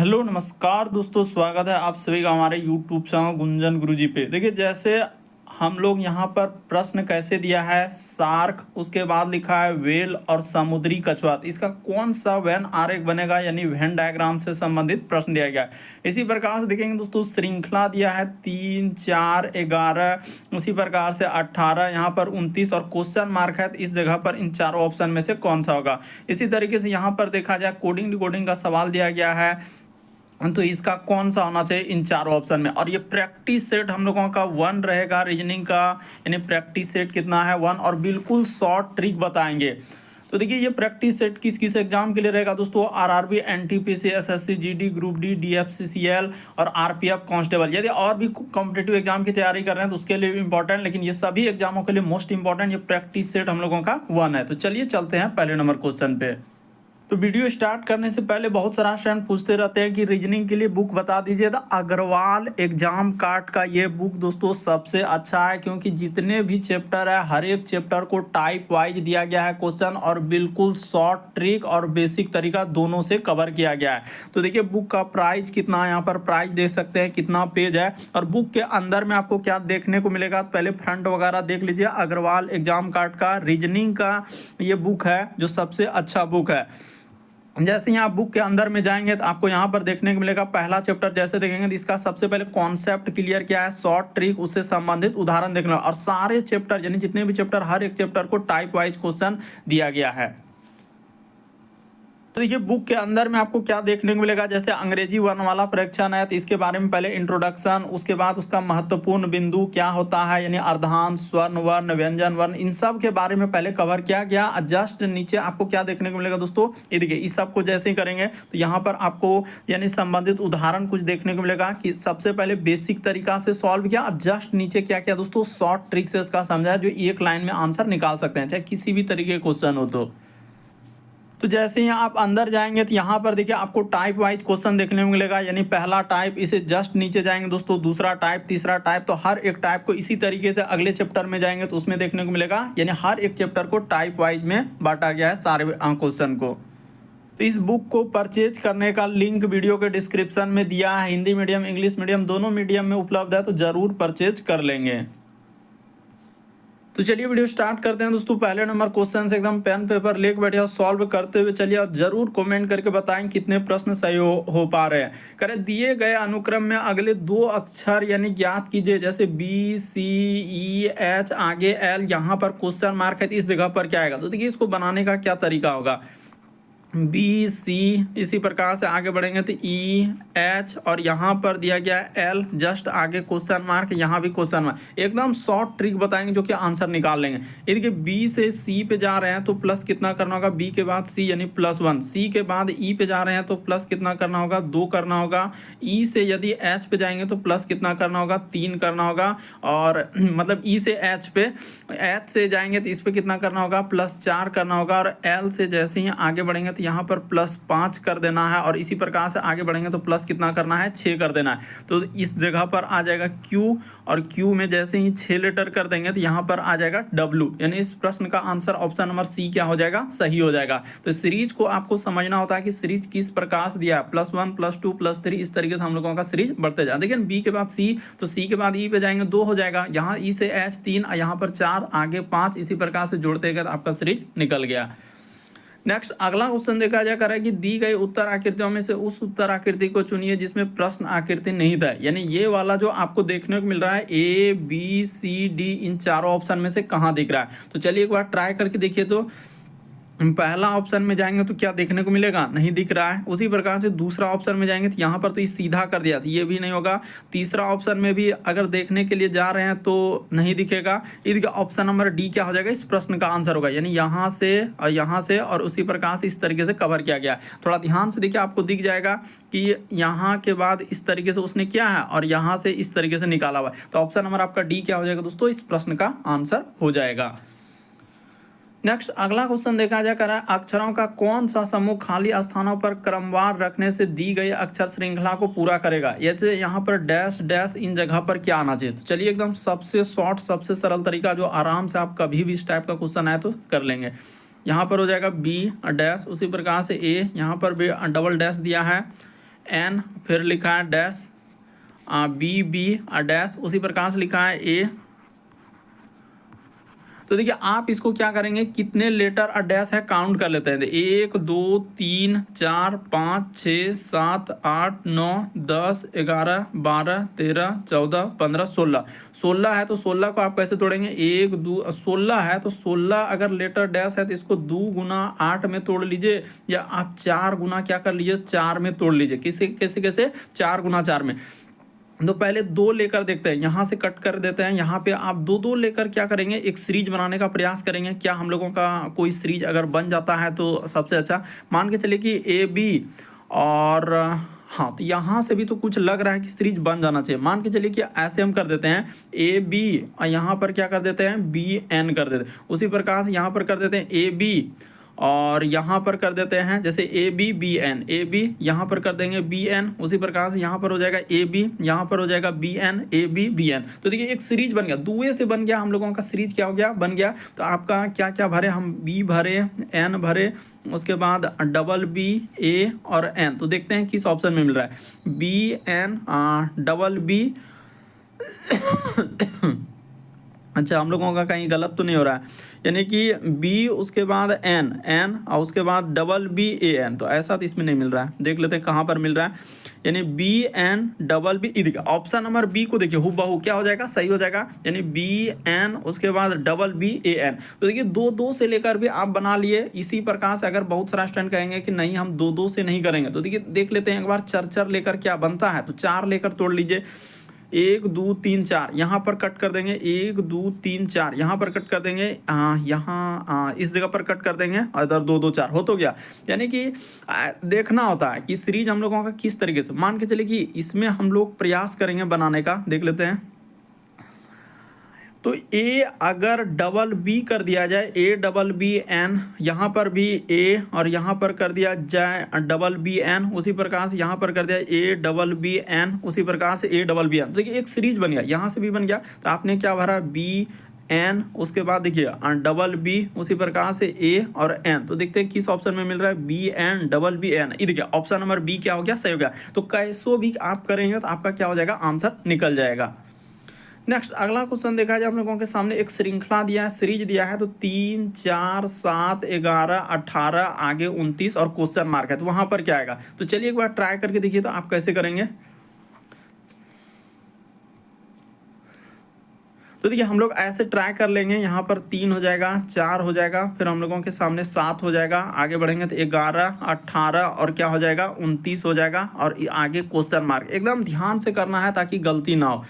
Hello नमस्कार दोस्तों, स्वागत है आप सभी का हमारे यूट्यूब चैनल गुंजन गुरुजी पे। देखिए, जैसे हम लोग यहाँ पर प्रश्न कैसे दिया है, शार्क, उसके बाद लिखा है वेल और समुद्री कछुआ, तो इसका कौन सा वेन आरेख बनेगा, यानी वेन डायग्राम से संबंधित प्रश्न दिया गया है। इसी प्रकार से देखेंगे दोस्तों, श्रृंखला दिया है 3, 4, 11, उसी प्रकार से 18, यहाँ पर 29 और क्वेश्चन मार्क है, तो इस जगह पर इन चारों ऑप्शन में से कौन सा होगा। इसी तरीके से यहाँ पर देखा जाए कोडिंग डिकोडिंग का सवाल दिया गया है, तो इसका कौन सा होना चाहिए इन चारों ऑप्शन में। और ये प्रैक्टिस सेट हम लोगों का 1 रहेगा रीजनिंग का, यानी प्रैक्टिस सेट कितना है 1, और बिल्कुल शॉर्ट ट्रिक बताएंगे। तो देखिए, ये प्रैक्टिस सेट किस किस एग्जाम के लिए रहेगा दोस्तों, RRB, NTPC, SSC, GD, group D, DFCCL और आरपीएफ कांस्टेबल। यदि और भी कॉम्पिटिटिव एग्जाम की तैयारी कर रहे हैं तो उसके लिए भी इंपॉर्टेंट, लेकिन ये सभी एग्जामों के लिए मोस्ट इंपॉर्टेंट ये प्रैक्टिस सेट हम लोगों का 1 है। तो चलिए चलते हैं पहले नंबर क्वेश्चन पे। तो वीडियो स्टार्ट करने से पहले बहुत सारा स्टूडेंट पूछते रहते हैं कि रीजनिंग के लिए बुक बता दीजिए। तो अग्रवाल एग्जाम कार्ड का ये बुक दोस्तों सबसे अच्छा है, क्योंकि जितने भी चैप्टर है हर एक चैप्टर को टाइप वाइज दिया गया है क्वेश्चन, और बिल्कुल शॉर्ट ट्रिक और बेसिक तरीका दोनों से कवर किया गया है। तो देखिए, बुक का प्राइस कितना है, यहाँ पर प्राइस देख सकते हैं कितना पेज है, और बुक के अंदर में आपको क्या देखने को मिलेगा। पहले फ्रंट वगैरह देख लीजिए। अग्रवाल एग्जाम कार्ड का रीजनिंग का ये बुक है जो सबसे अच्छा बुक है। जैसे ही आप बुक के अंदर में जाएंगे तो आपको यहाँ पर देखने को मिलेगा पहला चैप्टर जैसे देखेंगे तो इसका सबसे पहले कॉन्सेप्ट क्लियर क्या है, शॉर्ट ट्रिक, उससे संबंधित उदाहरण देखना, और सारे चैप्टर यानी जितने भी चैप्टर हर एक चैप्टर को टाइप वाइज क्वेश्चन दिया गया है। तो देखिए, बुक के अंदर में आपको क्या देखने को मिलेगा, जैसे अंग्रेजी वर्ण वाला परीक्षण है तो इसके बारे में पहले इंट्रोडक्शन, उसके बाद उसका महत्वपूर्ण बिंदु क्या होता है, यानी अर्धांश, स्वर्ण वर्ण, व्यंजन वर्ण, इन सब के बारे में पहले कवर किया गया। जस्ट नीचे आपको क्या देखने को मिलेगा दोस्तों, ये देखिए, इस सब को जैसे ही करेंगे तो यहाँ पर आपको यानी संबंधित उदाहरण कुछ देखने को मिलेगा कि सबसे पहले बेसिक तरीका से सॉल्व किया, और जस्ट नीचे क्या किया दोस्तों, शॉर्ट ट्रिक से इसका समझा जो एक लाइन में आंसर निकाल सकते हैं, चाहे किसी भी तरीके का क्वेश्चन हो। तो जैसे ही आप अंदर जाएंगे तो यहाँ पर देखिए आपको टाइप वाइज क्वेश्चन देखने को मिलेगा, यानी पहला टाइप, इसे जस्ट नीचे जाएंगे दोस्तों, दूसरा टाइप, तीसरा टाइप, तो हर एक टाइप को इसी तरीके से अगले चैप्टर में जाएंगे तो उसमें देखने को मिलेगा, यानी हर एक चैप्टर को टाइप वाइज में बांटा गया है सारे क्वेश्चन को। तो इस बुक को परचेज करने का लिंक वीडियो के डिस्क्रिप्शन में दिया है, हिंदी मीडियम इंग्लिश मीडियम दोनों मीडियम में उपलब्ध है, तो जरूर परचेज कर लेंगे। तो चलिए वीडियो स्टार्ट करते हैं दोस्तों। पहले नंबर क्वेश्चन से एकदम पेन पेपर लेके बैठे और सॉल्व करते हुए चलिए, और जरूर कमेंट करके बताएं कितने प्रश्न सही हो पा रहे हैं। करें, दिए गए अनुक्रम में अगले 2 अक्षर यानी ज्ञात कीजिए, जैसे बी, सी, ई, एच, आगे एल, यहाँ पर क्वेश्चन मार्क है तो इस जगह पर क्या आएगा। तो देखिए, इसको बनाने का क्या तरीका होगा, बी, सी, इसी प्रकार से आगे बढ़ेंगे तो ई, एच, और यहाँ पर दिया गया है एल, जस्ट आगे क्वेश्चन मार्क, यहाँ भी क्वेश्चन मार्क। एकदम शॉर्ट ट्रिक बताएंगे जो कि आंसर निकाल लेंगे। ये देखिए, बी से सी पे जा रहे हैं तो प्लस कितना करना होगा, बी के बाद सी यानी +1, सी के बाद ई पे जा रहे हैं तो प्लस कितना करना होगा, 2 करना होगा। ई से यदि एच पे जाएंगे तो प्लस कितना करना होगा, 3 करना होगा। और मतलब ई से एच पे, एच से जाएंगे तो इस पे कितना करना होगा, +4 करना होगा। और एल से जैसे ही आगे बढ़ेंगे यहाँ पर +5 कर देना है, और इसी प्रकार से आगे बढ़ेंगे तो प्लस कितना करना है, 6 कर देना है। तो इस जगह पर आ जाएगा Q, और Q में जैसे ही 6 लेटर कर देंगे तो यहाँ पर आ जाएगा W, यानी इस प्रश्न का आंसर ऑप्शन नंबर सी क्या हो जाएगा, सही हो जाएगा। तो सीरीज को आपको समझना होता है कि सीरीज किस प्रकार से दिया है, +1, +2, +3, इस तरीके से हम लोगों का सीरीज बढ़ते जाए। देखिए, बी के बाद सी, तो सी के बाद ई पे जाएंगे 2 हो जाएगा, यहाँ ई से एच 3, यहाँ पर 4, आगे 5, इसी प्रकार से जोड़ते गए तो आपका सीरीज निकल गया। नेक्स्ट अगला क्वेश्चन देखा जा रहा है कि दी गई उत्तर आकृतियों में से उस उत्तर आकृति को चुनिए जिसमें प्रश्न आकृति नहीं था, यानी ये वाला जो आपको देखने को मिल रहा है ए, बी, सी, डी, इन चारों ऑप्शन में से कहाँ दिख रहा है। तो चलिए एक बार ट्राई करके देखिए। तो पहला ऑप्शन में जाएंगे तो क्या देखने को मिलेगा, नहीं दिख रहा है। उसी प्रकार से दूसरा ऑप्शन में जाएंगे तो यहाँ पर तो ये सीधा कर दिया, तो ये भी नहीं होगा। तीसरा ऑप्शन में भी अगर देखने के लिए जा रहे हैं तो नहीं दिखेगा। इसका ऑप्शन नंबर डी क्या हो जाएगा, इस प्रश्न का आंसर होगा, यानी यहाँ से और उसी प्रकार से इस तरीके से कवर किया गया। थोड़ा ध्यान से देखिए, आपको दिख जाएगा कि यहाँ के बाद इस तरीके से उसने किया है और यहाँ से इस तरीके से निकाला हुआ है। तो ऑप्शन नंबर आपका डी क्या हो जाएगा दोस्तों, इस प्रश्न का आंसर हो जाएगा। नेक्स्ट अगला क्वेश्चन देखा जा रहा है, अक्षरों का कौन सा समूह खाली स्थानों पर क्रमवार रखने से दी गई अक्षर श्रृंखला को पूरा करेगा। जैसे यहाँ पर डैश डैश, इन जगह पर क्या आना चाहिए। तो चलिए एकदम सबसे शॉर्ट सबसे सरल तरीका जो आराम से आप कभी भी इस टाइप का क्वेश्चन आए तो कर लेंगे। यहाँ पर हो जाएगा बी डैश, उसी प्रकार से ए, यहाँ पर भी डबल डैश दिया है, एन, फिर लिखा है डैश बी बी डैश, उसी प्रकार से लिखा है ए। तो देखिए आप इसको क्या करेंगे, कितने लेटर डैश है काउंट कर लेते हैं। 1 2 3 4 5 6 7 8 9 10 11 12 13 14 15 16। 16 है तो 16 को आप कैसे तोड़ेंगे, 1 2 16 है तो 16 अगर लेटर डैश है तो इसको 2 गुना 8 में तोड़ लीजिए, या आप 4 गुना क्या कर लीजिए, 4 में तोड़ लीजिए। किसे कैसे कैसे, 4 गुना 4 में। तो पहले 2 लेकर देखते हैं, यहाँ से कट कर देते हैं। यहाँ पे आप 2 लेकर क्या करेंगे, एक सीरीज बनाने का प्रयास करेंगे। क्या हम लोगों का कोई सीरीज अगर बन जाता है तो सबसे अच्छा। मान के चलिए कि ए बी और हाँ, तो यहाँ से भी तो कुछ लग रहा है कि सीरीज बन जाना चाहिए। मान के चलिए कि ऐसे हम कर देते हैं ए बी और यहाँ पर क्या कर देते हैं बी एन कर देते हैं। उसी प्रकार से यहाँ पर कर देते हैं ए बी और यहाँ पर कर देते हैं जैसे A B B N, A B यहाँ पर कर देंगे बी एन, उसी प्रकार से यहाँ पर हो जाएगा ए बी, यहाँ पर हो जाएगा B N, A B B N. तो देखिए एक सीरीज बन गया, दुए से बन गया हम लोगों का सीरीज क्या हो गया, बन गया। तो आपका क्या क्या भरे, हम बी भरे, एन भरे, उसके बाद डबल बी ए और एन। तो देखते हैं किस ऑप्शन में मिल रहा है, बी एन डबल बी अच्छा हम लोगों का कहीं गलत तो नहीं हो रहा है, यानी कि B उसके बाद N और उसके बाद डबल B A N। तो ऐसा तो इसमें नहीं मिल रहा है, देख लेते हैं कहाँ पर मिल रहा है। यानी B N डबल B, देखिए ऑप्शन नंबर बी को देखिए हुबहू क्या हो जाएगा, सही हो जाएगा। यानी B N उसके बाद डबल B A N। तो देखिए 2 से लेकर भी आप बना लिए। इसी प्रकार से अगर बहुत सारा स्टूडेंट कहेंगे कि नहीं हम 2 से नहीं करेंगे, तो देखिए देख लेते हैं एक बार 4 लेकर क्या बनता है। तो 4 लेकर तोड़ लीजिए, 1 2 3 4 यहाँ पर कट कर देंगे, 1 2 3 4 यहाँ पर कट कर देंगे, यहाँ इस जगह पर कट कर देंगे और इधर 2 2 4 हो तो गया। यानी कि देखना होता है कि सीरीज हम लोगों का किस तरीके से। मान के चलिए कि इसमें हम लोग प्रयास करेंगे बनाने का, देख लेते हैं। तो ए अगर डबल बी कर दिया जाए, ए डबल बी एन, यहाँ पर भी ए और यहाँ पर कर दिया जाए डबल बी एन, उसी प्रकार से यहाँ पर कर दिया ए डबल बी एन, उसी प्रकार से ए डबल बी एन। तो देखिए एक सीरीज बन गया, यहाँ से भी बन गया। तो आपने क्या भरा, बी एन, उसके बाद देखिए डबल बी, उसी प्रकार से ए और एन। तो देखते हैं किस ऑप्शन में मिल रहा है, B N double B N. ये देखिए ऑप्शन नंबर बी क्या हो गया, सही हो गया। तो कैसो भी आप करेंगे तो आपका क्या हो जाएगा, आंसर निकल जाएगा। नेक्स्ट अगला क्वेश्चन देखा जाए, आप लोगों के सामने एक श्रृंखला दिया है, सीरीज दिया है। तो 3 4 7 11 18 आगे 29 और क्वेश्चन मार्क है, तो वहां पर क्या आएगा। तो चलिए एक बार ट्राई करके देखिए तो आप कैसे करेंगे। तो देखिए हम लोग ऐसे ट्राई कर लेंगे, यहाँ पर 3 हो जाएगा, 4 हो जाएगा, फिर हम लोगों के सामने 7 हो जाएगा, आगे बढ़ेंगे तो 11 18 और क्या हो जाएगा 29 हो जाएगा, और आगे क्वेश्चन मार्क। एकदम ध्यान से करना है ताकि गलती ना हो।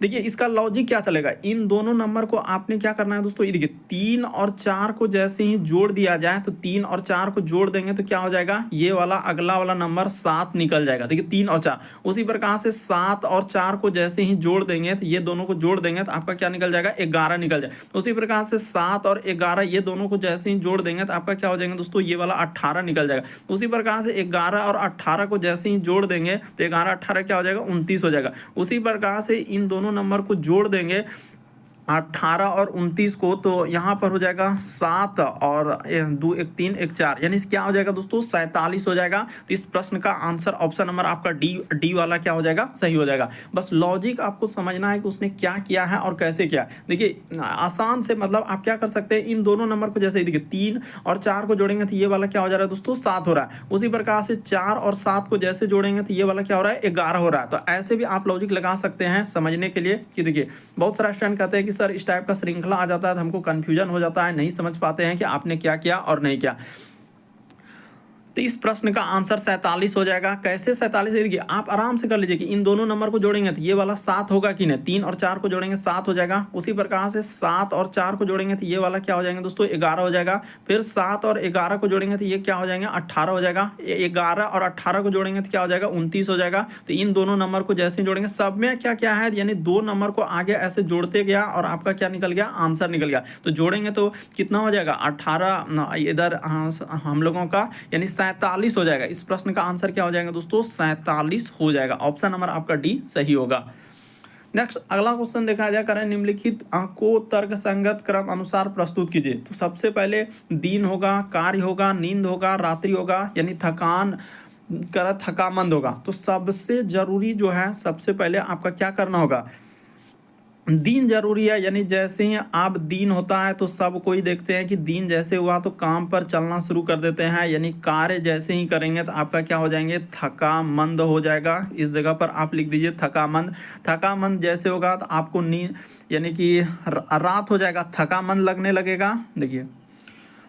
देखिए इसका लॉजिक क्या चलेगा, इन दोनों नंबर को आपने क्या करना है दोस्तों, ये देखिए 3 और 4 को जैसे ही जोड़ दिया जाए, तो 3 और 4 को जोड़ देंगे तो क्या हो जाएगा, ये वाला अगला वाला नंबर 7 निकल जाएगा। देखिए 3 और 4, उसी प्रकार से 7 और 4 को जैसे ही जोड़ देंगे तो ये दोनों को जोड़ देंगे तो आपका क्या निकल जाएगा, 11 निकल जाएगा। तो उसी प्रकार से 7 और 11 ये दोनों को जैसे ही जोड़ देंगे तो आपका क्या हो जाएगा दोस्तों, ये वाला 18 निकल जाएगा। उसी प्रकार से 11 और 18 को जैसे ही जोड़ देंगे तो 11 18 क्या हो जाएगा, 29 हो जाएगा। उसी प्रकार से इन दोनों नंबर को जोड़ देंगे 18 और 29 को, तो यहाँ पर हो जाएगा 7 और 2 1 3 1 4, यानी क्या हो जाएगा दोस्तों 47 हो जाएगा। तो इस प्रश्न का आंसर ऑप्शन नंबर आपका डी वाला क्या हो जाएगा, सही हो जाएगा। बस लॉजिक आपको समझना है कि उसने क्या किया है और कैसे किया। देखिए आसान से मतलब आप क्या कर सकते हैं, इन दोनों नंबर को जैसे देखिए 3 और 4 को जोड़ेंगे तो ये वाला क्या हो जा रहा है दोस्तों, 7 हो रहा है। उसी प्रकार से 4 और 7 को जैसे जोड़ेंगे तो ये वाला क्या हो रहा है, 11 हो रहा है। तो ऐसे भी आप लॉजिक लगा सकते हैं समझने के लिए कि देखिए बहुत सारा स्टूडेंट कहते हैं कि सर इस टाइप का श्रृंखला आ जाता है तो हमको कंफ्यूजन हो जाता है, नहीं समझ पाते हैं कि आपने क्या किया और नहीं किया। तो इस प्रश्न का आंसर 47 हो जाएगा। कैसे 47 है, देखिए आप आराम से कर लीजिए कि इन दोनों नंबर को जोड़ेंगे तो ये वाला 7 होगा कि नहीं, 3 और 4 को जोड़ेंगे 7 हो जाएगा। उसी प्रकार से 7 और 4 को जोड़ेंगे तो ये वाला क्या हो जाएंगे दोस्तों, 11 हो जाएगा। फिर 7 और 11 को जोड़ेंगे तो ये क्या हो जाएंगे, 18 हो जाएगा। 11 और 18 को जोड़ेंगे तो क्या हो जाएगा, 29 हो जाएगा। तो इन दोनों नंबर को जैसे जोड़ेंगे, सब में क्या क्या है, यानी 2 नंबर को आगे ऐसे जोड़ते गया और आपका क्या निकल गया, आंसर निकल गया। तो जोड़ेंगे तो कितना हो जाएगा, 18 इधर हम लोगों का यानी 47 हो जाएगा। इस प्रश्न का आंसर क्या हो जाएगा दोस्तों, 47 हो जाएगा। ऑप्शन नंबर आपका डी सही होगा। नेक्स्ट अगला क्वेश्चन देखा जाए, करें निम्नलिखित को तर्क संगत क्रम अनुसार प्रस्तुत कीजिए। तो सबसे पहले दिन होगा, कार्य होगा, नींद होगा, रात्रि होगा, यानी थकान करा थकामंद होगा, तो सबसे जरूरी जो है, सबसे पहले आपका क्या करना होगा, दिन जरूरी है। यानी जैसे ही आप दिन होता है तो सब कोई देखते हैं कि दिन जैसे हुआ तो काम पर चलना शुरू कर देते हैं, यानी कार्य जैसे ही करेंगे तो आपका क्या हो जाएंगे, थकामंद हो जाएगा। इस जगह पर आप लिख दीजिए थकामंद। थकामंद जैसे होगा तो आपको नींद यानी कि रात हो जाएगा, थकामंद लगने लगेगा। देखिए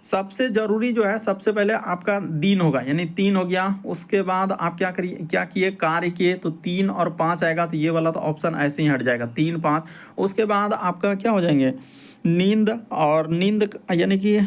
सबसे जरूरी जो है, सबसे पहले आपका दिन होगा, यानी 3 हो गया। उसके बाद आप क्या करिए, क्या किए, कार्य किए, तो 3 और 5 आएगा, तो ये वाला तो ऑप्शन ऐसे ही हट जाएगा, 3 5। उसके बाद आपका क्या हो जाएंगे, नींद, और नींद यानी कि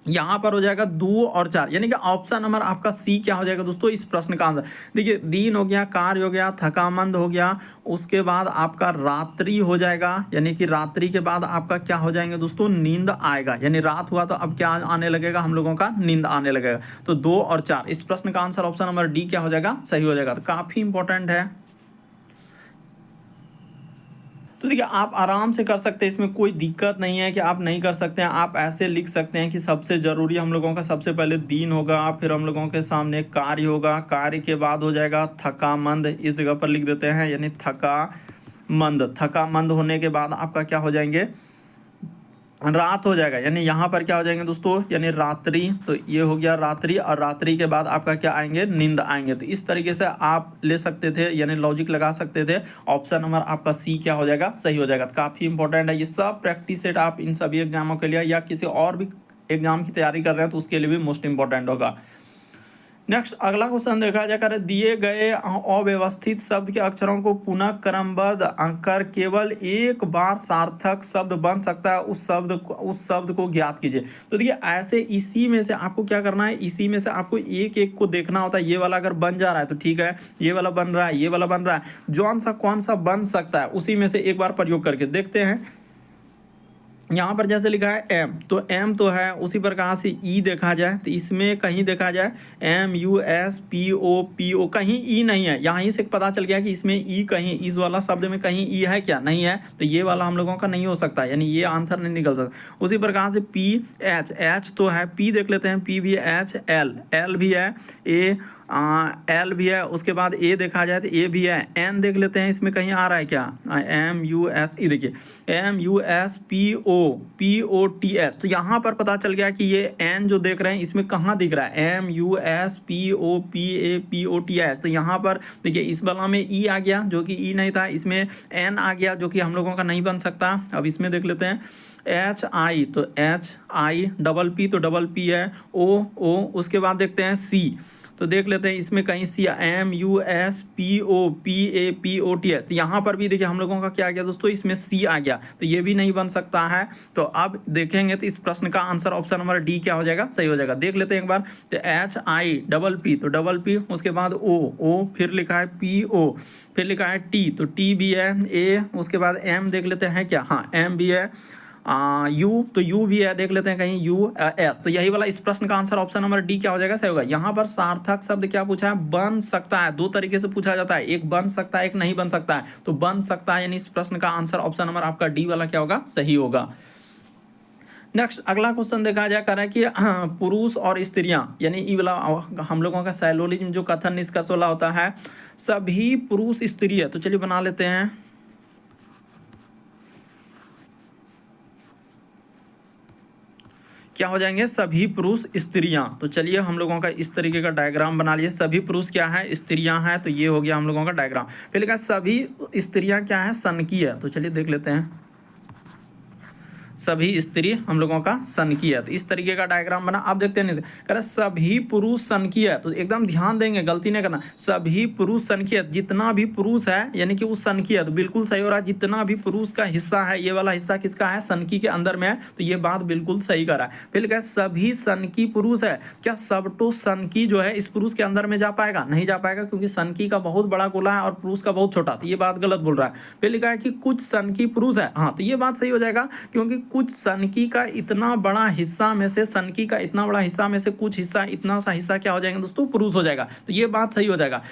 यहाँ पर हो जाएगा 2 और 4, यानी कि ऑप्शन नंबर आपका सी क्या हो जाएगा दोस्तों, इस प्रश्न का आंसर। देखिए दिन हो गया, कार्य हो गया, थकामंद हो गया, उसके बाद आपका रात्रि हो जाएगा, यानी कि रात्रि के बाद आपका क्या हो जाएंगे दोस्तों, नींद आएगा। यानी रात हुआ तो अब क्या आने लगेगा हम लोगों का, नींद आने लगेगा। तो 2 और 4, इस प्रश्न का आंसर ऑप्शन नंबर डी क्या हो जाएगा, सही हो जाएगा। तो काफी इंपॉर्टेंट है। तो देखिए आप आराम से कर सकते हैं, इसमें कोई दिक्कत नहीं है कि आप नहीं कर सकते हैं। आप ऐसे लिख सकते हैं कि सबसे ज़रूरी हम लोगों का सबसे पहले दिन होगा, फिर हम लोगों के सामने कार्य होगा, कार्य के बाद हो जाएगा थकामंद, इस जगह पर लिख देते हैं, यानी थकामंद। थकामंद होने के बाद आपका क्या हो जाएंगे, रात हो जाएगा, यानी यहाँ पर क्या हो जाएंगे दोस्तों, यानी रात्रि। तो ये हो गया रात्रि, और रात्रि के बाद आपका क्या आएंगे, नींद आएंगे। तो इस तरीके से आप ले सकते थे, यानी लॉजिक लगा सकते थे। ऑप्शन नंबर आपका सी क्या हो जाएगा, सही हो जाएगा। तो काफ़ी इंपॉर्टेंट है ये सब प्रैक्टिस सेट, आप इन सभी एग्जामों के लिए या किसी और भी एग्जाम की तैयारी कर रहे हैं तो उसके लिए भी मोस्ट इंपॉर्टेंट होगा। नेक्स्ट अगला क्वेश्चन देखा जाए, कर दिए गए अव्यवस्थित शब्द के अक्षरों को पुनः क्रमबद्ध कर केवल एक बार सार्थक शब्द बन सकता है, उस शब्द को ज्ञात कीजिए। तो देखिए ऐसे इसी में से आपको क्या करना है, इसी में से आपको एक एक को देखना होता है। ये वाला अगर बन जा रहा है तो ठीक है, ये वाला बन रहा है, ये वाला बन रहा है, जौन सा कौन सा बन सकता है उसी में से एक बार प्रयोग करके देखते हैं। यहाँ पर जैसे लिखा है एम, तो एम तो है, उसी प्रकार से ई देखा जाए तो इसमें कहीं देखा जाए MUSPOPO, कहीं ई नहीं है। यहाँ ही से पता चल गया कि इसमें ई कहीं, इस वाला शब्द में कहीं ई है क्या, नहीं है, तो ये वाला हम लोगों का नहीं हो सकता, यानी ये आंसर नहीं निकल सकता। उसी प्रकार से PH, एच तो है, पी देख लेते हैं, पी भी है, एच एल भी है, ए एल भी है, उसके बाद ए देखा जाए तो ए भी है, एन देख लेते हैं, इसमें कहीं आ रहा है क्या, MUSE, देखिए MUSPOPOTS, तो यहाँ पर पता चल गया कि ये एन जो देख रहे हैं इसमें कहाँ दिख रहा है, MUSPOPAPOTS। तो यहाँ पर देखिए इस वाला में ई आ गया जो कि ई नहीं था, इसमें एन आ गया जो कि हम लोगों का नहीं बन सकता। अब इसमें देख लेते हैं HI, तो HI, डबल पी तो डबल पी है, O, उसके बाद देखते हैं C, तो देख लेते हैं इसमें कहीं सी, MUSPOPAPOTS, तो यहाँ पर भी देखिए हम लोगों का क्या आ गया दोस्तों, इसमें सी आ गया, तो ये भी नहीं बन सकता है। तो अब देखेंगे तो इस प्रश्न का आंसर ऑप्शन नंबर डी क्या हो जाएगा, सही हो जाएगा। देख लेते हैं एक बार, तो HI, डबल पी तो डबल पी, उसके बाद O, फिर लिखा है PO, फिर लिखा है T, तो T भी है, A, उसके बाद M देख लेते हैं क्या, हाँ M भी है, यू, तो यू भी है, देख लेते हैं कहीं US, तो यही वाला इस प्रश्न का आंसर ऑप्शन नंबर डी क्या हो जाएगा, सही होगा। यहाँ पर सार्थक शब्द क्या पूछा है, बन सकता है, दो तरीके से पूछा जाता है, एक बन सकता है, एक नहीं बन सकता है। तो बन सकता है, यानी इस प्रश्न का आंसर ऑप्शन नंबर आपका डी वाला क्या होगा, सही होगा। नेक्स्ट अगला क्वेश्चन देखा जाए, कर रहा है कि पुरुष और स्त्रियां, यानी ये वाला हम लोगों का सैलोलिज्म जो कथन निष्कर्ष वाला होता है, सभी पुरुष स्त्री है, तो चलिए बना लेते हैं। क्या हो जाएंगे, सभी पुरुष स्त्रियां। तो चलिए हम लोगों का इस तरीके का डायग्राम बना लिए, सभी पुरुष क्या है, स्त्रियां हैं, तो ये हो गया हम लोगों का डायग्राम। फिर लिखा सभी स्त्रियां क्या है, सन की है, तो चलिए देख लेते हैं, सभी स्त्री हम लोगों का सन की है, तो इस तरीके का डायग्राम बना। आप देखते हैं कह सभी पुरुष सन की है, तो एकदम ध्यान देंगे, गलती नहीं करना, सभी पुरुष सन की है, जितना भी पुरुष है यानी कि वो सन की है, तो बिल्कुल सही हो रहा है। जितना भी पुरुष का हिस्सा है, ये वाला हिस्सा किसका है, सन की के अंदर में है, तो ये बात बिल्कुल सही कर रहा है। फिर क्या सभी सन की पुरुष है, क्या सब तो सन की जो है इस पुरुष के अंदर में जा पाएगा, नहीं जा पाएगा, क्योंकि सन की का बहुत बड़ा गोला है और पुरुष का बहुत छोटा, तो ये बात गलत बोल रहा है। फिर लिखा है कि कुछ सन की पुरुष है, हाँ तो ये बात सही हो जाएगा, क्योंकि कुछ सनकी का इतना बड़ा हिस्सा में से, सनकी का इतना बड़ा हिस्सा में से कुछ हिस्सा, इतना सा हिस्सा क्या हो जाएगा दोस्तों, पुरुष हो जाएगा। तो ये बात सही हो जाएगा।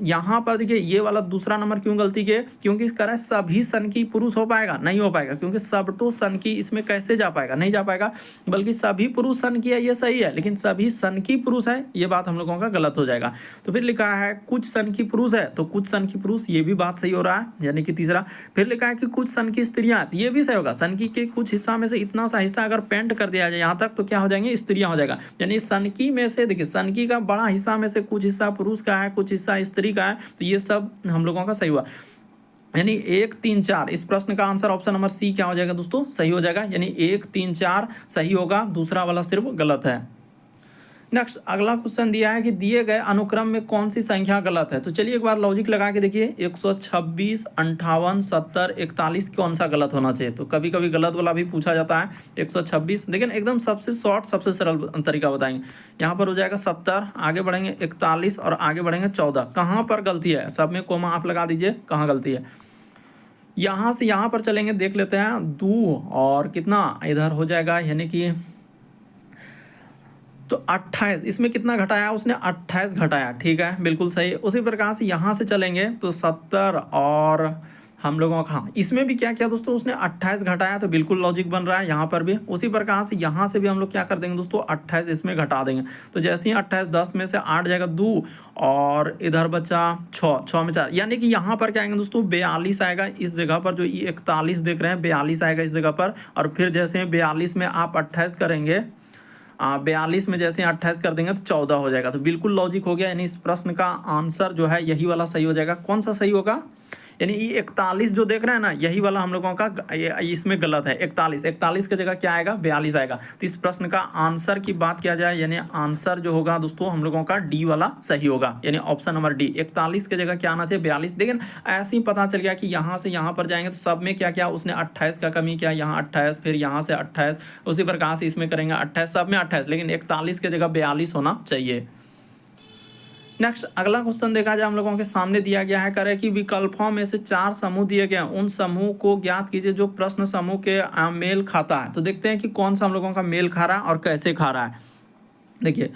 यहाँ पर देखिए ये वाला दूसरा नंबर क्यों गलती के, क्योंकि इस तरह सभी सनकी पुरुष हो पाएगा, नहीं हो पाएगा, क्योंकि सब तो सनकी इसमें कैसे जा पाएगा, नहीं जा पाएगा। बल्कि सभी पुरुष सनकी है, ये सही है, लेकिन सभी सनकी पुरुष है, ये बात हम लोगों का गलत हो जाएगा। तो फिर लिखा है कुछ सनकी पुरुष है, तो कुछ सनकी पुरुष, ये भी बात सही हो रहा है, यानी कि तीसरा। फिर लिखा है कि कुछ सनकी स्त्रियां, ये भी सही होगा। सनकी के कुछ हिस्सा में से इतना सा हिस्सा अगर पेंट कर दिया जाए यहाँ तक, तो क्या हो जाएंगे, स्त्रियां हो जाएगा। यानी सनकी में से देखिए, सनकी का बड़ा हिस्सा में से कुछ हिस्सा पुरुष का है, कुछ हिस्सा स्त्री का है, तो ये सब हम लोगों का सही हुआ। यानी 1 3 4 इस प्रश्न का आंसर ऑप्शन नंबर सी क्या हो जाएगा दोस्तों, सही हो जाएगा। यानी 1 3 4 सही होगा, दूसरा वाला सिर्फ गलत है। नेक्स्ट अगला क्वेश्चन दिया है कि दिए गए अनुक्रम में कौन सी संख्या गलत है। तो चलिए एक बार लॉजिक लगा के देखिए, 126 58 70 41 कौन सा गलत होना चाहिए। तो कभी कभी गलत वाला भी पूछा जाता है। 126 लेकिन एकदम सबसे शॉर्ट सबसे सरल तरीका बताएंगे। यहाँ पर हो जाएगा 70, आगे बढ़ेंगे 41 और आगे बढ़ेंगे 14। कहाँ पर गलती है, सब में कोमा आप लगा दीजिए, कहाँ गलती है। यहाँ से यहाँ पर चलेंगे, देख लेते हैं 2 और कितना इधर हो जाएगा, यानी कि तो 28, इसमें कितना घटाया उसने, 28 घटाया, ठीक है, बिल्कुल सही। उसी प्रकार से यहाँ से चलेंगे तो 70 और हम लोगों का, हाँ इसमें भी क्या किया दोस्तों, उसने 28 घटाया, तो बिल्कुल लॉजिक बन रहा है यहाँ पर भी। उसी प्रकार से यहाँ से भी हम लोग क्या कर देंगे दोस्तों, 28 इसमें घटा देंगे। तो जैसे ही 28, 10 में से 8 जाएगा 2 और इधर बचा 6 में 4, यानी कि यहाँ पर क्या आएंगे दोस्तों, 42 आएगा इस जगह पर। जो ये 41 देख रहे हैं, 42 आएगा इस जगह पर। और फिर जैसे 42 में आप 28 करेंगे, 42 में जैसे 28 कर देंगे तो 14 हो जाएगा। तो बिल्कुल लॉजिक हो गया, यानी इस प्रश्न का आंसर जो है यही वाला सही हो जाएगा। कौन सा सही होगा, यानी ये 41 जो देख रहे हैं ना, यही वाला हम लोगों का इसमें गलत है। 41 की जगह क्या आएगा, 42 आएगा। तो इस प्रश्न का आंसर की बात किया जाए, यानी आंसर जो होगा दोस्तों हम लोगों का डी वाला सही होगा, यानी ऑप्शन नंबर डी। 41 की जगह क्या आना चाहिए, 42। लेकिन ऐसे ही पता चल गया कि यहाँ से यहाँ पर जाएंगे तो सब में क्या क्या उसने 28 का कमी किया, यहाँ 28, फिर यहाँ से 28, उसी प्रकार से इसमें करेंगे 28, सब में 28, लेकिन 41 की जगह 42 होना चाहिए। नेक्स्ट अगला क्वेश्चन देखा जाए, हम लोगों के सामने दिया गया है, करे कि विकल्पों में से 4 समूह दिए गए हैं, उन समूह को ज्ञात कीजिए जो प्रश्न समूह के मेल खाता है। तो देखते हैं कि कौन सा हम लोगों का मेल खा रहा है और कैसे खा रहा है। देखिए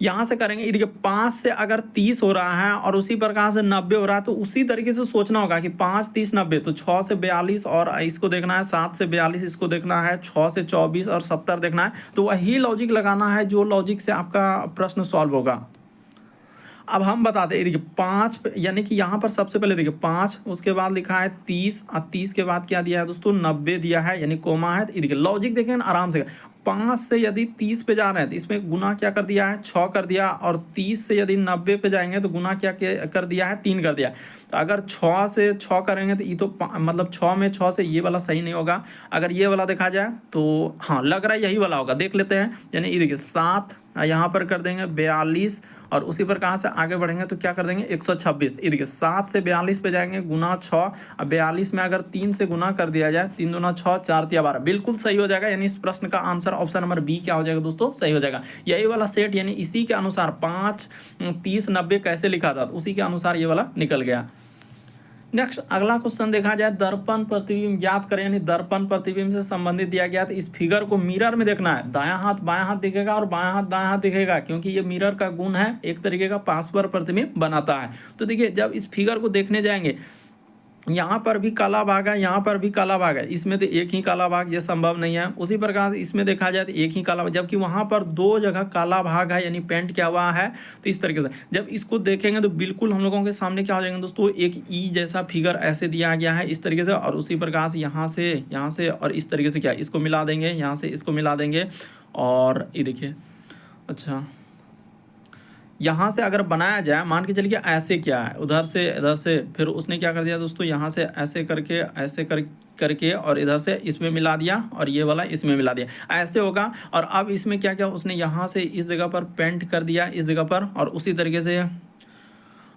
यहाँ से करेंगे, देखिए 5 से अगर 30 हो रहा है और उसी प्रकार से 90 हो रहा है, तो उसी तरीके से सोचना होगा कि 5 30 90, तो 6 से 42 और इसको देखना है, 7 से 42 इसको देखना है, 6 से 24 और 70 देखना है। तो वही लॉजिक लगाना है जो लॉजिक से आपका प्रश्न सॉल्व होगा। अब हम बता दें, देखिए 5, यानी कि यहाँ पर सबसे पहले देखिए 5, उसके बाद लिखा है 30 और 30 के बाद क्या दिया है दोस्तों, 90 दिया है, यानी कोमा है। देखिए लॉजिक देखें ना आराम से, 5 से यदि 30 पे जा रहे हैं तो इसमें गुना क्या कर दिया है, 6 कर दिया। और 30 से यदि 90 पे जाएंगे तो गुना क्या कर दिया है, 3 कर दिया। तो अगर 6 से 6 करेंगे तो ये तो मतलब 6 में 6 से ये वाला सही नहीं होगा। अगर ये वाला देखा जाए तो हाँ लग रहा है यही वाला होगा, देख लेते हैं। यानी ये देखिए 7 यहाँ पर कर देंगे 42 और उसी पर कहाँ से आगे बढ़ेंगे तो क्या कर देंगे 126। ये देखिए 7 से 42 पे जाएंगे, गुना 6। अब 42 में अगर 3 से गुना कर दिया जाए, 3 दूना 6, 4 तिया 12, बिल्कुल सही हो जाएगा। यानी इस प्रश्न का आंसर ऑप्शन नंबर बी क्या हो जाएगा दोस्तों, सही हो जाएगा। यही वाला सेट, यानी इसी के अनुसार 5 30 90 कैसे लिखा था, उसी के अनुसार ये वाला निकल गया। नेक्स्ट अगला क्वेश्चन देखा जाए, दर्पण प्रतिबिंब ज्ञात करें, यानी दर्पण प्रतिबिंब से संबंधित दिया गया। तो इस फिगर को मिरर में देखना है, दायां हाथ बायां हाथ दिखेगा और बायां हाथ दायां हाथ दिखेगा, क्योंकि ये मिरर का गुण है, एक तरीके का पार्श्व प्रतिबिंब बनाता है। तो देखिए जब इस फिगर को देखने जाएंगे, यहाँ पर भी काला भाग है, यहाँ पर भी काला भाग है, इसमें तो एक ही काला भाग, ये संभव नहीं है। उसी प्रकार से इसमें देखा जाए तो एक ही काला भाग, जबकि वहाँ पर 2 जगह काला भाग है, यानी पेंट किया हुआ है। तो इस तरीके से जब इसको देखेंगे तो बिल्कुल हम लोगों के सामने क्या हो जाएंगे दोस्तों, एक ई जैसा फिगर ऐसे दिया गया है इस तरीके से। और उसी प्रकार से यहाँ से और इस तरीके से क्या इसको मिला देंगे, यहाँ से इसको मिला देंगे। और ये देखिए, अच्छा यहाँ से अगर बनाया जाए, मान के चलिए ऐसे क्या है, उधर से इधर से, फिर उसने क्या कर दिया दोस्तों, यहाँ से ऐसे करके ऐसे करके और इधर से इसमें मिला दिया और ये वाला इसमें मिला दिया, ऐसे होगा। और अब इसमें क्या क्या उसने यहाँ से इस जगह पर पेंट कर दिया, इस जगह पर, और उसी तरीके से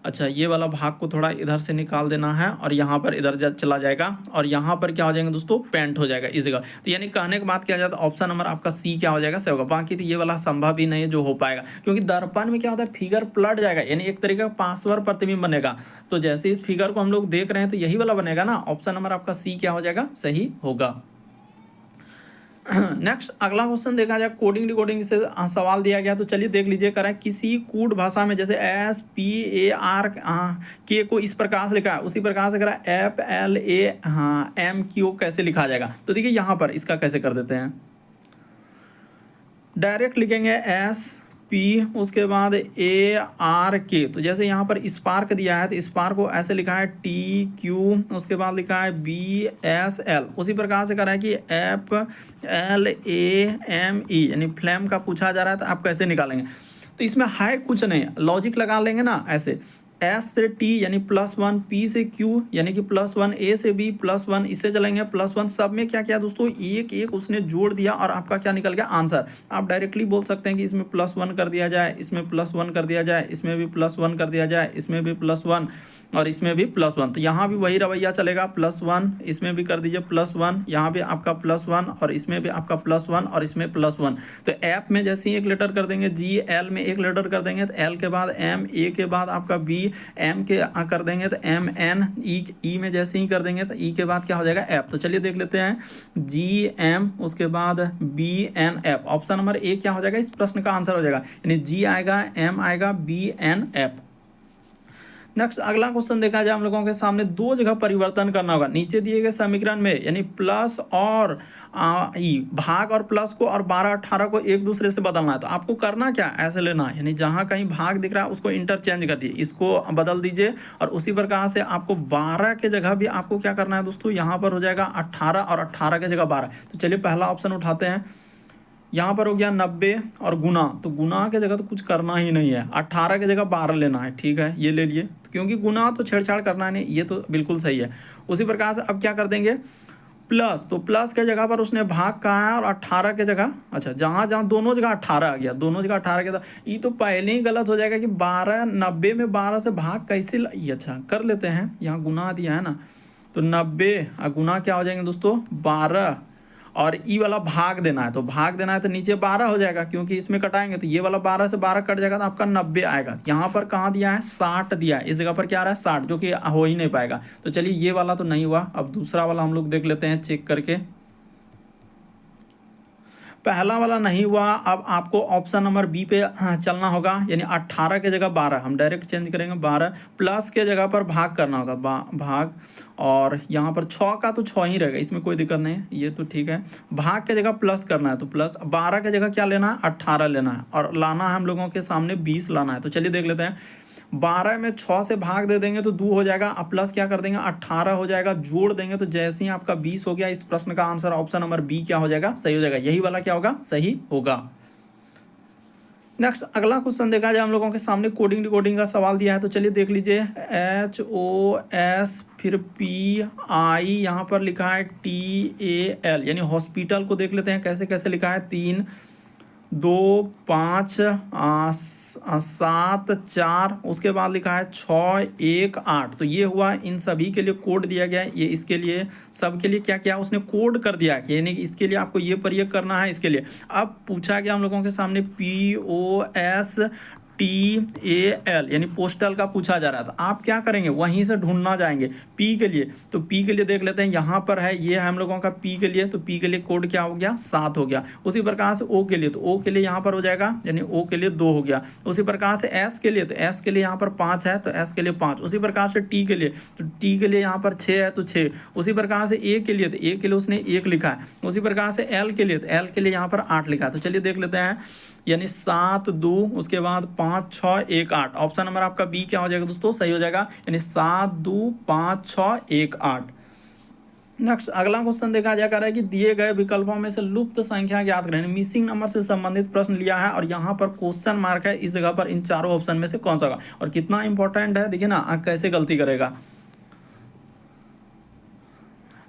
अच्छा, ये वाला भाग को थोड़ा इधर से निकाल देना है और यहाँ पर इधर चला जाएगा और यहाँ पर क्या हो जाएंगे दोस्तों, पेंट हो जाएगा इस जगह। तो यानी कहने की बात किया जाए तो ऑप्शन नंबर आपका सी क्या हो जाएगा, सही होगा। बाकी तो ये वाला संभव ही नहीं है जो हो पाएगा, क्योंकि दर्पण में क्या होता है, फिगर पलट जाएगा, यानी एक तरीके का पार्श्व प्रतिबिंब बनेगा। तो जैसे इस फिगर को हम लोग देख रहे हैं तो यही वाला बनेगा ना, ऑप्शन नंबर आपका सी क्या हो जाएगा, सही होगा। नेक्स्ट अगला क्वेश्चन देखा जाए, कोडिंग डिकोडिंग से सवाल दिया गया, तो चलिए देख लीजिए। करें किसी कूट भाषा में जैसे SPARK को इस प्रकार से लिखा है, उसी प्रकार से करा FLAMQ कैसे लिखा जाएगा। तो देखिए यहाँ पर इसका कैसे कर देते हैं, डायरेक्ट लिखेंगे SP उसके बाद ARK। तो जैसे यहाँ पर स्पार्क दिया है तो स्पार्क को ऐसे लिखा है TQ, उसके बाद लिखा है BSL। उसी प्रकार से करा है कि FLAME, यानी फ्लैम का पूछा जा रहा है तो आप कैसे निकालेंगे। तो इसमें है कुछ नहीं, लॉजिक लगा लेंगे ना ऐसे, S से T यानी +1, P से Q यानी कि +1, A से B +1, इससे चलेंगे +1। सब में क्या किया दोस्तों, एक एक उसने जोड़ दिया और आपका क्या निकल गया, आंसर। आप डायरेक्टली बोल सकते हैं कि इसमें +1 कर दिया जाए, इसमें +1 कर दिया जाए, इसमें भी +1 कर दिया जाए, इसमें भी +1 और इसमें भी +1। तो यहाँ भी वही रवैया चलेगा, +1, इसमें भी कर दीजिए +1, यहाँ भी आपका +1 और इसमें भी आपका +1 और इसमें +1। तो ऐप में जैसे ही एक लेटर कर देंगे, GL में एक लेटर कर देंगे तो L के बाद M, A के बाद आपका B, M के कर देंगे तो MN, E में जैसे ही कर देंगे तो E के बाद क्या हो जाएगा, ऐप। तो चलिए देख लेते हैं, GM उसके बाद BNF। ऑप्शन नंबर ए क्या हो जाएगा, इस प्रश्न का आंसर हो जाएगा, यानी G आएगा, M आएगा, BNF। नेक्स्ट अगला क्वेश्चन देखा जाए, हम लोगों के सामने दो जगह परिवर्तन करना होगा नीचे दिए गए समीकरण में, यानी प्लस और भाग और प्लस को और 12 18 को एक दूसरे से बदलना है। तो आपको करना क्या, ऐसे लेना है, यानी जहां कहीं भाग दिख रहा है उसको इंटरचेंज कर दिए, इसको बदल दीजिए और उसी प्रकार से आपको 12 के जगह भी आपको क्या करना है दोस्तों, यहाँ पर हो जाएगा 18 और 18 के जगह 12। तो चलिए पहला ऑप्शन उठाते हैं, यहाँ पर हो गया 90 और गुना, तो गुना के जगह तो कुछ करना ही नहीं है, 18 के जगह 12 लेना है, ठीक है ये ले लिए, क्योंकि गुना तो छेड़छाड़ करना नहीं, ये तो बिल्कुल सही है। उसी प्रकार से अब क्या कर देंगे, प्लस, तो प्लस के जगह पर उसने भाग कहा है और 18 के जगह, अच्छा जहाँ जहाँ दोनों जगह 18 आ गया, दोनों जगह 18 के, ये तो पहले ही गलत हो जाएगा कि 12 90 में 12 से भाग कैसे अच्छा कर लेते हैं, यहाँ गुना दिया है ना, तो 90 गुना क्या हो जाएंगे दोस्तों 12 और ई वाला भाग देना है, तो भाग देना है तो नीचे 12 हो जाएगा, क्योंकि इसमें कटाएंगे तो ये वाला 12 से 12 कट जाएगा तो आपका 90 आएगा। यहाँ पर कहाँ दिया है 60 दिया है, इस जगह पर क्या आ रहा है 60, जो कि हो ही नहीं पाएगा। तो चलिए ये वाला तो नहीं हुआ, अब दूसरा वाला हम लोग देख लेते हैं चेक करके। पहला वाला नहीं हुआ, अब आपको ऑप्शन नंबर बी पे चलना होगा, यानी 18 के जगह 12 हम डायरेक्ट चेंज करेंगे, 12 प्लस के जगह पर भाग करना होगा, भाग, और यहाँ पर 6 का तो 6 ही रहेगा, इसमें कोई दिक्कत नहीं है, ये तो ठीक है। भाग के जगह प्लस करना है तो प्लस, 12 के जगह क्या लेना है 18 लेना है, और लाना है हम लोगों के सामने 20 लाना है। तो चलिए देख लेते हैं, 12 में 6 से भाग दे देंगे तो 2 हो जाएगा, अब प्लस क्या कर देंगे 18 हो जाएगा, जोड़ देंगे तो जैसे ही आपका 20 हो गया। इस प्रश्न का आंसर ऑप्शन नंबर बी क्या हो जाएगा, सही हो जाएगा, यही वाला क्या होगा, सही होगा। नेक्स्ट अगला क्वेश्चन देखा जाए, हम लोगों के सामने कोडिंग डिकोडिंग का सवाल दिया है, तो चलिए देख लीजिए, HOS फिर PI, यहाँ पर लिखा है TAL, यानी हॉस्पिटल को देख लेते हैं कैसे कैसे लिखा है, 3 2 5 7 4, उसके बाद लिखा है 6 1 8। तो ये हुआ, इन सभी के लिए कोड दिया गया है, ये इसके लिए सब के लिए क्या क्या उसने कोड कर दिया है, यानी कि इसके लिए आपको ये प्रयोग करना है, इसके लिए। अब पूछा गया हम लोगों के सामने POS TAL, यानी पोस्टल का पूछा जा रहा था, आप क्या करेंगे वहीं से ढूंढना जाएंगे P के लिए। तो P के लिए देख लेते हैं, यहाँ पर है, ये है हम लोगों का P के लिए, तो P के लिए कोड क्या हो गया 7 हो गया। उसी प्रकार से O के लिए, तो O के लिए यहाँ पर हो जाएगा, यानी O के लिए 2 हो गया। उसी प्रकार से S के लिए, तो S के लिए यहाँ पर 5 है, तो S के लिए 5। उसी प्रकार से T के लिए, तो T के लिए यहाँ पर 6 है, तो 6। उसी प्रकार से A के लिए, तो A के लिए उसने 1 लिखा है। उसी प्रकार से L के लिए, तो L के लिए यहाँ पर 8 लिखा है। तो चलिए देख लेते हैं, यानी 7 2 उसके बाद 5 6 1 8, ऑप्शन नंबर आपका बी क्या हो जाएगा दोस्तों, सही हो जाएगा, यानी 7 2 5 6 1 8। नेक्स्ट अगला क्वेश्चन देखा जा रहा है कि दिए गए विकल्पों में से लुप्त संख्या ज्ञात करें, मिसिंग नंबर से संबंधित प्रश्न लिया है और यहाँ पर क्वेश्चन मार्क है, इस जगह पर इन चारों ऑप्शन में से कौन सा होगा, और कितना इंपॉर्टेंट है देखिए ना, कैसे गलती करेगा।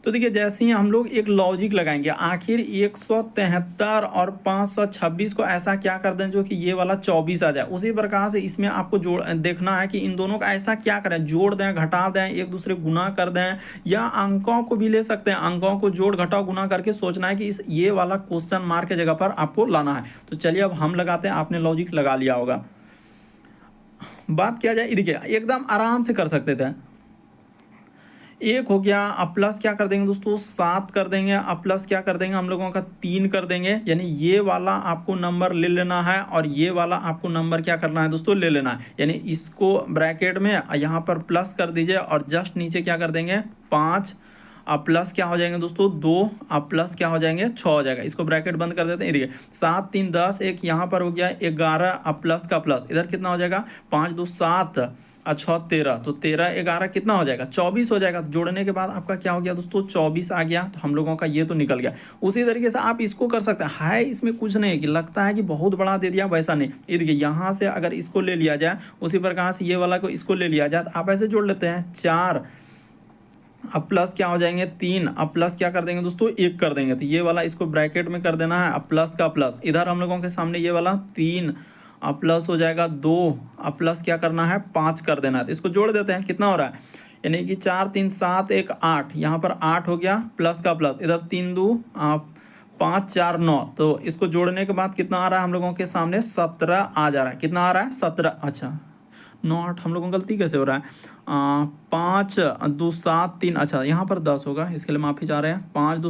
तो देखिए जैसे ही हम लोग एक लॉजिक लगाएंगे, आखिर 173 और 526 को ऐसा क्या कर दें जो कि ये वाला 24 आ जाए। उसी प्रकार से इसमें आपको जोड़ देखना है कि इन दोनों का ऐसा क्या करें, जोड़ दें, घटा दें, एक दूसरे गुना कर दें, या अंकों को भी ले सकते हैं, अंकों को जोड़ घटाओ गुना करके सोचना है कि इस ये वाला क्वेश्चन मार्क के जगह पर आपको लाना है। तो चलिए अब हम लगाते हैं, आपने लॉजिक लगा लिया होगा। बात किया जाए, देखिए एकदम आराम से कर सकते थे। एक हो गया, अब प्लस क्या कर देंगे दोस्तों 7 कर देंगे, अब प्लस क्या कर देंगे हम लोगों का 3 कर देंगे, यानी ये वाला आपको नंबर ले लेना है और ये वाला आपको नंबर क्या करना है दोस्तों ले लेना है। यानी इसको ब्रैकेट में यहाँ पर प्लस कर दीजिए और जस्ट नीचे क्या कर देंगे 5, अब प्लस क्या हो जाएंगे दोस्तों 2, अब प्लस क्या हो जाएंगे 6 हो जाएगा। इसको ब्रैकेट बंद कर देते हैं। देखिए 7 3 10, एक यहाँ पर हो गया 11, अब प्लस का प्लस इधर कितना हो जाएगा 5 2 7 और 6 13, तो 13 11 कितना हो जाएगा 24 हो जाएगा। जोड़ने के बाद आपका क्या हो गया दोस्तों 24 आ गया। तो हम लोगों का ये तो निकल गया। उसी तरीके से आप इसको कर सकते हैं, इसमें कुछ नहीं कि लगता है कि बहुत बड़ा दे दिया, वैसा नहीं। ये देखिए यहाँ से अगर इसको ले लिया जाए, उसी प्रकार से ये वाला को इसको ले लिया जाए, तो आप ऐसे जोड़ लेते हैं 4, अब प्लस क्या हो जाएंगे 3, अब प्लस क्या कर देंगे दोस्तों 1 कर देंगे। तो ये वाला इसको ब्रैकेट में कर देना है, अब प्लस का प्लस इधर हम लोगों के सामने ये वाला 3, अब प्लस हो जाएगा 2, अब प्लस क्या करना है 5 कर देना है। तो इसको जोड़ देते हैं, कितना हो रहा है, यानी कि 4 3 7 1 8, यहाँ पर 8 हो गया, प्लस का प्लस इधर 3 2 5 4 9। तो इसको जोड़ने के बाद कितना आ रहा है हम लोगों के सामने 17 आ जा रहा है। कितना आ रहा है 17। अच्छा 9 8 हम लोगों को गलती कैसे हो रहा है, 5 2 7 3, अच्छा यहाँ पर 10 होगा, इसके लिए माफ़ी चाह रहे हैं। 5 2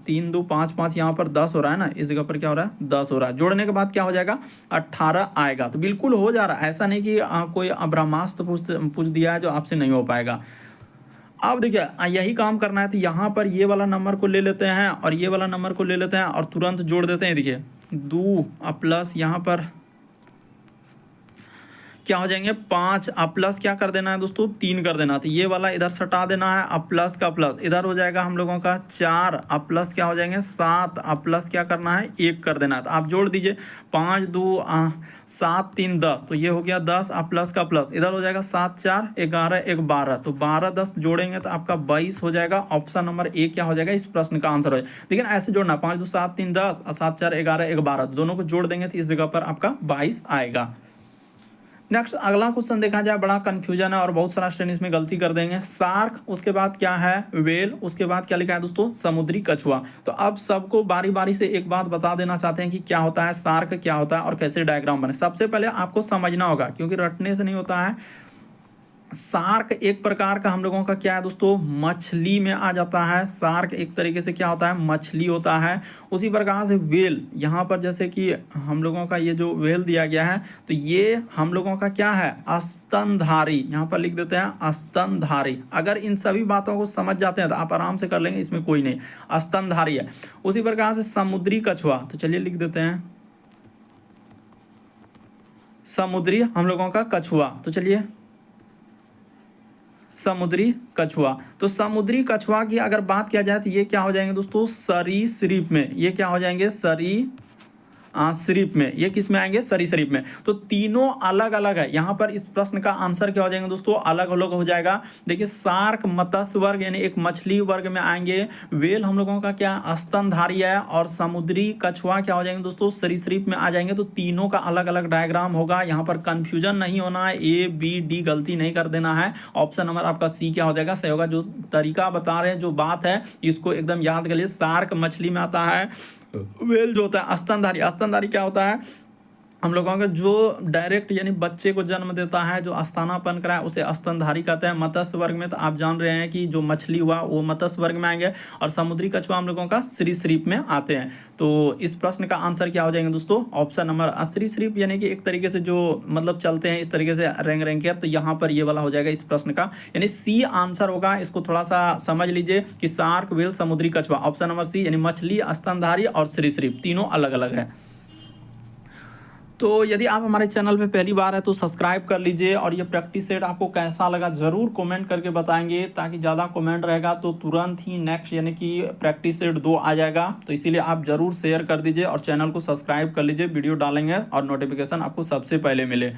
3 2 5 5, यहाँ पर 10 हो रहा है ना, इस जगह पर क्या हो रहा है 10 हो रहा है। जोड़ने के बाद क्या हो जाएगा 18 आएगा। तो बिल्कुल हो जा रहा है, ऐसा नहीं कि कोई ब्रह्मास्त्र पूछ दिया है जो आपसे नहीं हो पाएगा। अब देखिए यही काम करना है। तो यहाँ पर ये वाला नंबर को ले लेते हैं और ये वाला नंबर को ले लेते हैं और तुरंत जोड़ देते हैं। देखिए 2 अब प्लस यहाँ पर क्या हो जाएंगे 5, अब प्लस क्या कर देना है दोस्तों 3 कर देना। तो ये वाला इधर सटा देना है, अब प्लस का प्लस इधर हो जाएगा हम लोगों का 4, अब प्लस क्या हो जाएंगे 7, अब प्लस क्या करना है 1 कर देना है। तो आप जोड़ दीजिए 5 2 7 3 10, तो ये हो गया 10, अब प्लस का प्लस इधर हो जाएगा 7 4 11 1 12, तो 12 10 जोड़ेंगे तो आपका 22 हो जाएगा। ऑप्शन नंबर ए क्या हो जाएगा इस प्रश्न का आंसर हो जाएगा। लेकिन ऐसे जोड़ना 5 2 7 3 10 7 4 11 1 12, दोनों को जोड़ देंगे तो इस जगह पर आपका 22 आएगा। नेक्स्ट अगला क्वेश्चन देखा जाए, बड़ा कंफ्यूजन है और बहुत सारा स्टूडेंट इसमें गलती कर देंगे। सार्क, उसके बाद क्या है वेल, उसके बाद क्या लिखा है दोस्तों समुद्री कछुआ। तो अब सबको बारी बारी से एक बात बता देना चाहते हैं कि क्या होता है सार्क, क्या होता है और कैसे डायग्राम बने। सबसे पहले आपको समझना होगा, क्योंकि रटने से नहीं होता है। सार्क एक प्रकार का हम लोगों का क्या है दोस्तों मछली में आ जाता है। सार्क एक तरीके से क्या होता है मछली होता है। उसी प्रकार से वेल, यहाँ पर जैसे कि हम लोगों का ये जो वेल दिया गया है, तो ये हम लोगों का क्या है स्तनधारी, यहाँ पर लिख देते हैं स्तनधारी। अगर इन सभी बातों को समझ जाते हैं तो आप आराम से कर लेंगे, इसमें कोई नहीं, स्तनधारी है। उसी प्रकार से समुद्री कछुआ, तो चलिए लिख देते हैं समुद्री हम लोगों का कछुआ। तो चलिए समुद्री कछुआ, तो समुद्री कछुआ की अगर बात किया जाए तो ये क्या हो जाएंगे दोस्तों सरीसृप में। ये क्या हो जाएंगे सरीसृप में। ये किस में आएंगे सरीसृप में। तो तीनों अलग अलग है। यहाँ पर इस प्रश्न का आंसर क्या हो जाएंगे दोस्तों अलग अलग हो जाएगा। देखिए सार्क मत्स्य वर्ग यानी एक मछली वर्ग में आएंगे। वेल हम लोगों का क्या स्तनधारी है और समुद्री कछुआ क्या हो जाएंगे दोस्तों सरीसृप में आ जाएंगे। तो तीनों का अलग अलग डायग्राम होगा। यहाँ पर कंफ्यूजन नहीं होना है, ए बी डी गलती नहीं कर देना है। ऑप्शन नंबर आपका सी क्या हो जाएगा सही होगा। जो तरीका बता रहे हैं जो बात है इसको एकदम याद कर लिए। सार्क मछली में आता है, वेल जो होता है स्तनधारी। स्तनधारी क्या होता है हम लोगों का जो डायरेक्ट यानी बच्चे को जन्म देता है, जो स्तनापन कराए उसे स्तनधारी कहते हैं। मत्स्य वर्ग में तो आप जान रहे हैं कि जो मछली हुआ वो मत्स्य वर्ग में आएंगे और समुद्री कछुआ हम लोगों का सरीसृप में आते हैं। तो इस प्रश्न का आंसर क्या हो जाएंगे दोस्तों ऑप्शन नंबर सरीसृप, यानी कि एक तरीके से जो मतलब चलते हैं इस तरीके से रैंक कर। तो यहाँ पर ये वाला हो जाएगा इस प्रश्न का, यानी सी आंसर होगा। इसको थोड़ा सा समझ लीजिए कि सार्क, वेल, समुद्री कछुआ, ऑप्शन नंबर सी यानी मछली, स्तनधारी और सरीसृप तीनों अलग अलग है। तो यदि आप हमारे चैनल पे पहली बार है तो सब्सक्राइब कर लीजिए। और ये प्रैक्टिस सेट आपको कैसा लगा ज़रूर कमेंट करके बताएंगे, ताकि ज़्यादा कमेंट रहेगा तो तुरंत ही नेक्स्ट यानी कि प्रैक्टिस सेट 2 आ जाएगा। तो इसीलिए आप ज़रूर शेयर कर दीजिए और चैनल को सब्सक्राइब कर लीजिए। वीडियो डालेंगे और नोटिफिकेशन आपको सबसे पहले मिले।